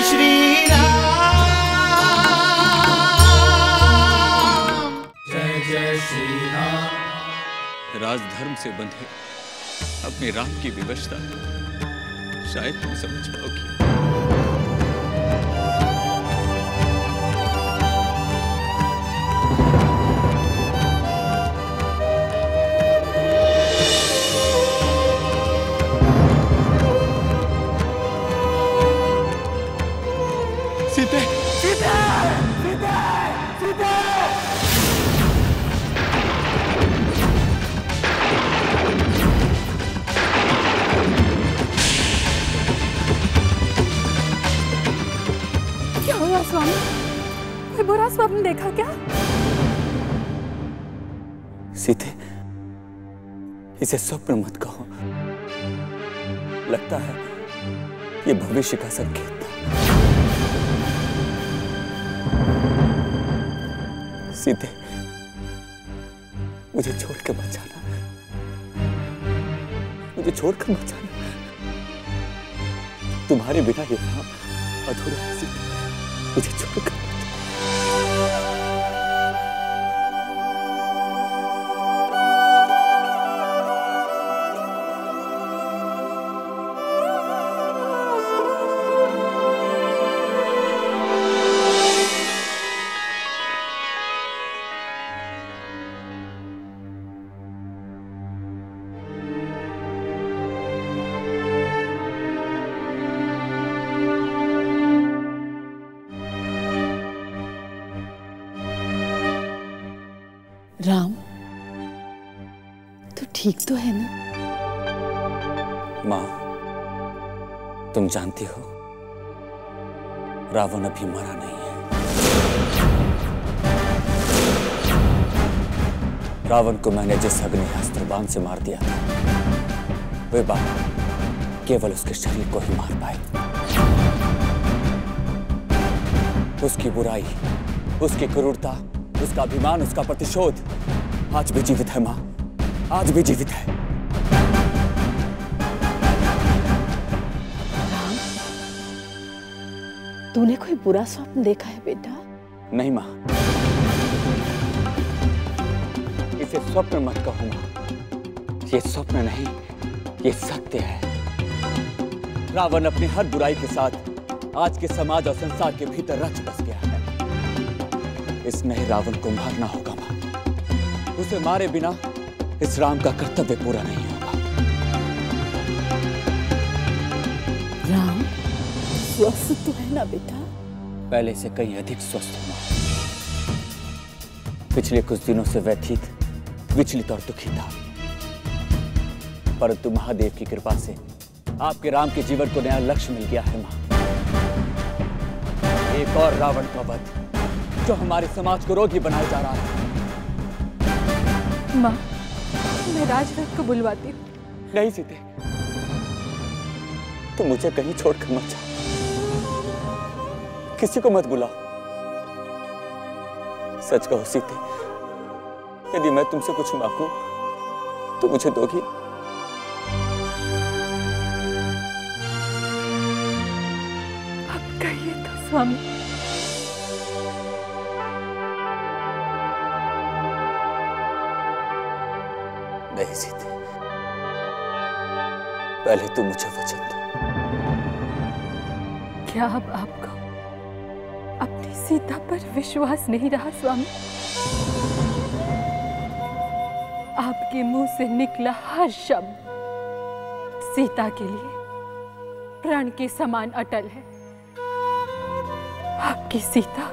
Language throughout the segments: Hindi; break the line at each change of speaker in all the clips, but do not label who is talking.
श्री राम, जय जय श्री राम।
राजधर्म से बंधे अपने राम की विवशता शायद तुम समझ पाओगी।
सीते, सीते, सीते, सीते।
क्या हुआ स्वामी? कोई बुरा स्वप्न देखा क्या?
सीते, इसे स्वप्न मत कहो। लगता है ये भविष्य का संकेत था। सीते, मुझे छोड़कर मत जाना, मुझे छोड़कर मत जाना। तुम्हारे बिना ये काम अधूरा है सीते, मुझे छोड़कर मत जाना।
राम, तू ठीक तो है ना?
माँ, तुम जानती हो रावण अभी मरा नहीं है। रावण को मैंने जिस अग्निअस्त्र बाण से मार दिया था, वे बाण केवल उसके शरीर को ही मार पाए। उसकी बुराई, उसकी क्रूरता, उसका अभिमान, उसका प्रतिशोध आज भी जीवित है। माँ, आज भी जीवित है।
राम, तूने कोई बुरा स्वप्न देखा है बेटा?
नहीं माँ, इसे स्वप्न मत कहो माँ। ये स्वप्न नहीं, ये सत्य है। रावण अपनी हर बुराई के साथ आज के समाज और संसार के भीतर रच बस गया है। इस नए रावण को मारना होगा मां। उसे मारे बिना इस राम का कर्तव्य पूरा नहीं होगा।
राम स्वस्थ तो है ना बेटा?
पहले से कहीं अधिक स्वस्थ हूं मां। पिछले कुछ दिनों से व्यथित, विचलित और दुखी था, परंतु महादेव की कृपा से आपके राम के जीवन को नया लक्ष्य मिल गया है मां। एक और रावण का वध जो हमारे समाज को रोगी बनाया जा रहा है।
माँ, मैं राजरथ को बुलवाती हूँ।
नहीं सीते, तुम मुझे कहीं छोड़कर मत जाओ। किसी को मत बुलाओ। सच कहो सीते, यदि मैं तुमसे कुछ मांगूं तो मुझे दोगी?
अब कहिए तो स्वामी।
नहीं सीते, पहले तुम मुझे वचन दो।
क्या अब आपको अपनी सीता पर विश्वास नहीं रहा स्वामी? आपके मुंह से निकला हर शब्द सीता के लिए प्राण के समान अटल है। आपकी सीता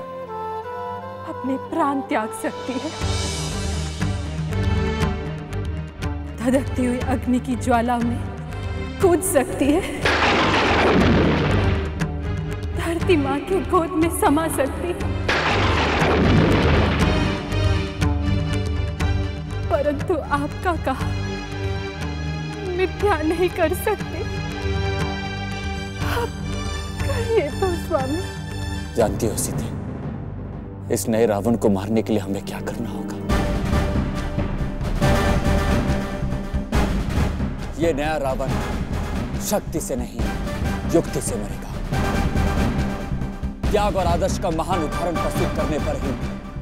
अपने प्राण त्याग सकती है, धधकती हुई अग्नि की ज्वाला में कूद सकती है, धरती मां की गोद में समा सकती है, परंतु आपका कहा मिथ्या नहीं कर सकते। आप कहिए तो स्वामी।
जानती हो सीते, इस नए रावण को मारने के लिए हमें क्या करना होगा? ये नया रावण शक्ति से नहीं, युक्ति से मरेगा। त्याग और आदर्श का महान उदाहरण प्रस्तुत करने पर ही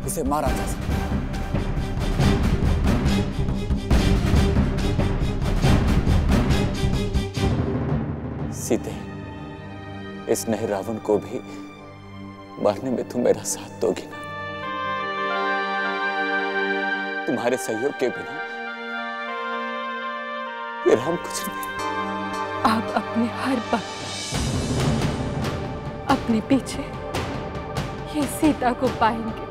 इसे मारा जा सकता है। सीते, इस नए रावण को भी मारने में तुम मेरा साथ दोगी ना? तुम्हारे सहयोग के बिना ये राम कुछ नहीं।
आप अपने हर वक्त अपने पीछे ये सीता को पाएंगे।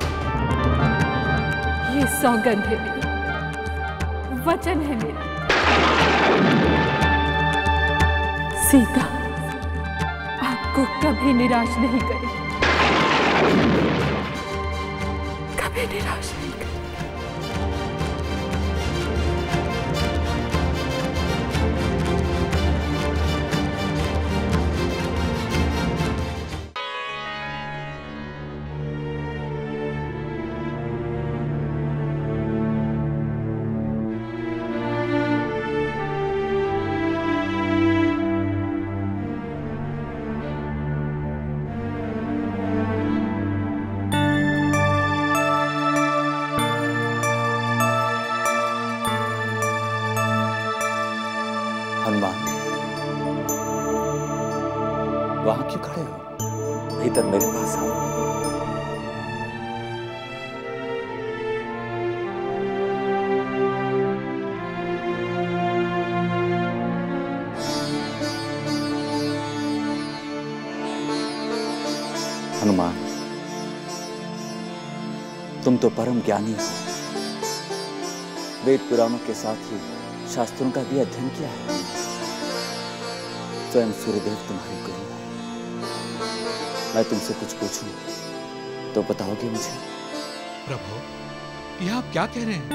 ये सौगंध है मेरी, वचन है मेरा। सीता आपको कभी निराश नहीं करेगी, कभी निराश नहीं करेगी।
वहां क्यों खड़े हो? भीतर मेरे पास आओ। हनुमान, तुम तो परम ज्ञानी हो। वेद पुराणों के साथ ही शास्त्रों का भी अध्ययन किया है। स्वयं सूर्यदेव तुम्हारे गुरु हैं। मैं तुमसे कुछ पूछूं तो बताओगे मुझे?
प्रभु, यह आप क्या कह रहे हैं?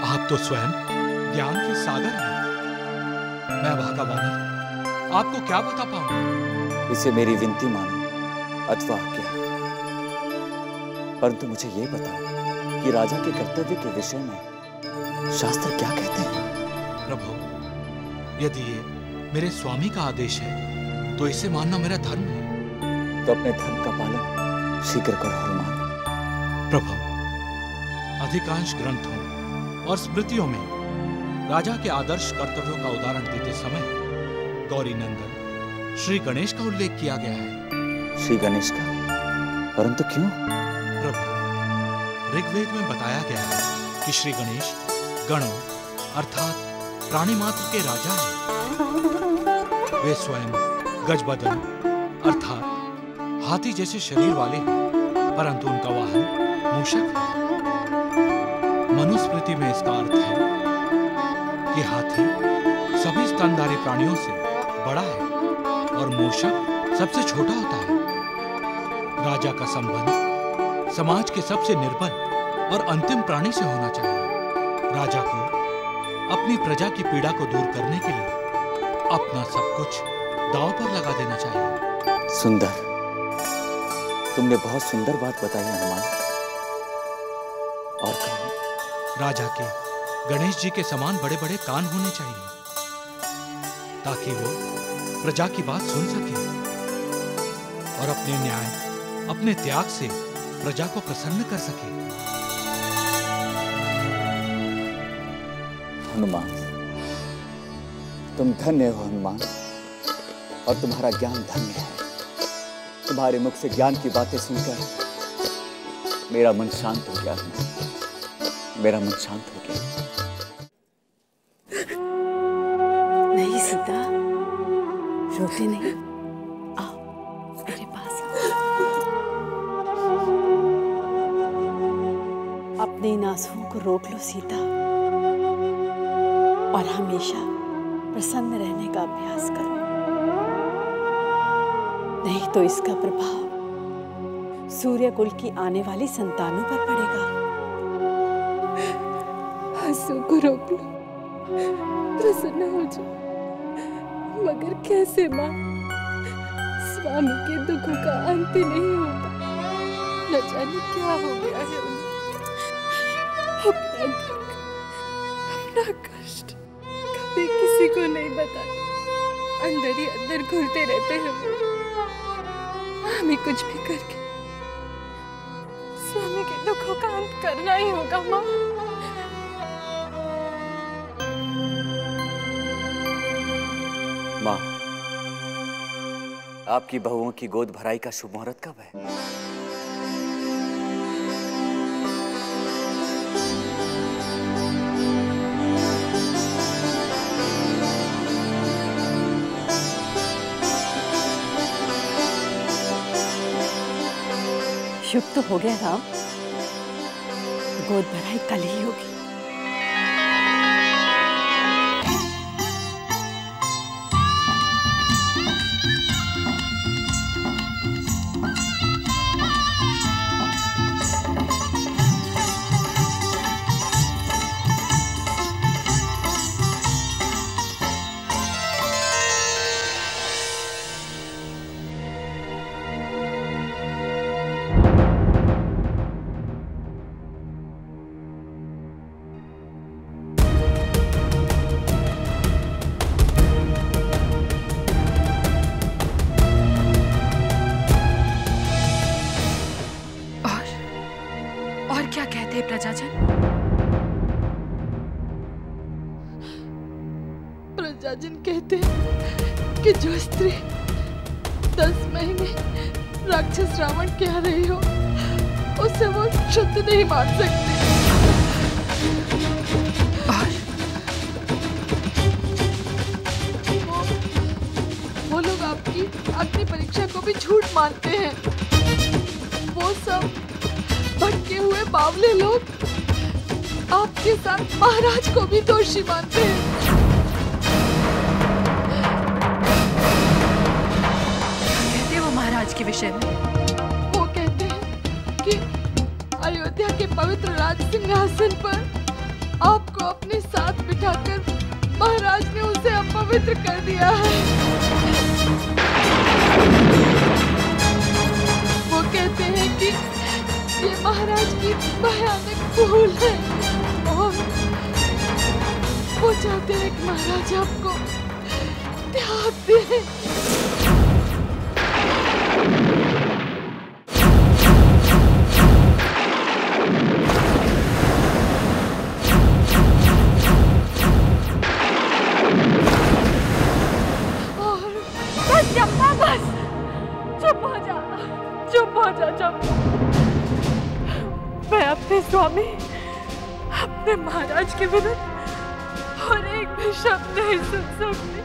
आप तो स्वयं ज्ञान के सागर हैं। मैं भागा वानर आपको क्या बता पाऊं?
इसे मेरी विनती मानो अथवा क्या, परंतु मुझे ये बताओ कि राजा के कर्तव्य के विषय में शास्त्र क्या कहते हैं?
प्रभु, यदि ये मेरे स्वामी का आदेश है तो इसे मानना मेरा धर्म है।
तो अपने धर्म का पालन शीघ्र करो हनुमान।
प्रभु, अधिकांश ग्रंथों और स्मृतियों में राजा के आदर्श कर्तव्यों का उदाहरण देते समय गौरी नंदन श्री गणेश का उल्लेख किया गया है।
श्री गणेश का? परंतु क्यों?
प्रभु, ऋग्वेद में बताया गया है कि श्री गणेश गणों अर्थात प्राणी मात्र के राजा हैं। वे स्वयं गजबदन अर्थात हाथी जैसे शरीर वाले हैं, परंतु उनका वाहन मूषक है। मनुस्मृति में इसका अर्थ है कि हाथी सभी स्तनधारी प्राणियों से बड़ा है और मूषक सबसे छोटा होता है। राजा का संबंध समाज के सबसे निर्बल और अंतिम प्राणी से होना चाहिए। राजा को अपनी प्रजा की पीड़ा को दूर करने के लिए अपना सब कुछ दांव पर लगा देना चाहिए।
सुंदर, तुमने बहुत सुंदर बात बताई हनुमान। और कहो?
राजा के गणेश जी के समान बड़े बड़े कान होने चाहिए ताकि वो प्रजा की बात सुन सके और अपने न्याय, अपने त्याग से प्रजा को प्रसन्न कर सके।
हनुमान, तुम धन्य हो हनुमान, और तुम्हारा ज्ञान धन्य है। तुम्हारे मुख से ज्ञान की बातें सुनकर मेरा मन शांत हो गया। मेरा मन शांत हो गया।
नहीं सीता, रोते नहीं, आओ मेरे पास। अपने इन आंसुओं को रोक लो सीता, और हमेशा प्रसन्न रहने का अभ्यास करो, नहीं तो इसका प्रभाव सूर्य कुल की आने वाली संतानों पर पड़ेगा।
आंसू को रोक लो, प्रसन्न हो जाओ, मगर कैसे मां? स्वामी के दुखों का अंत ही नहीं होता। न जाने क्या हो गया है उन्हें। अपना दुख, अपना कष्ट कभी किसी को नहीं बताते, अंदर ही अंदर घुलते रहते हैं वो। हमें कुछ भी करके स्वामी के दुखों का अंत करना ही होगा माँ।
माँ, आपकी बहुओं की गोद भराई का शुभ मुहूर्त कब है?
शुभ तो हो गया राम, गोद भराई कल ही होगी।
क्या कहते हैं प्रजाजन? प्रजाजन कहते हैं कि जो स्त्री 10 महीने राक्षस रावण के यहाँ रही हो, उसे वो शुद्ध नहीं मान सकते। और वो लोग आपकी अग्नि परीक्षा को भी झूठ मानते हैं। वो सब भटके हुए बावले लोग आपके साथ महाराज को भी दोषी मानते हैं। क्या कहते हैं वो महाराज के विषय में? वो कहते हैं कि अयोध्या के पवित्र राज सिंहासन पर आपको अपने साथ बिठाकर महाराज ने उसे अपवित्र कर दिया है। वो कहते हैं कि ये महाराज की भयानक भूल है और वो चाहते हैं कि महाराज आपको त्याग दें। और बस चंपा, बस चुप हो जा, चुप हो जा चंपा। मैं अपने स्वामी, अपने महाराज के विरुद्ध और एक भी शब्द नहीं सुन सकती।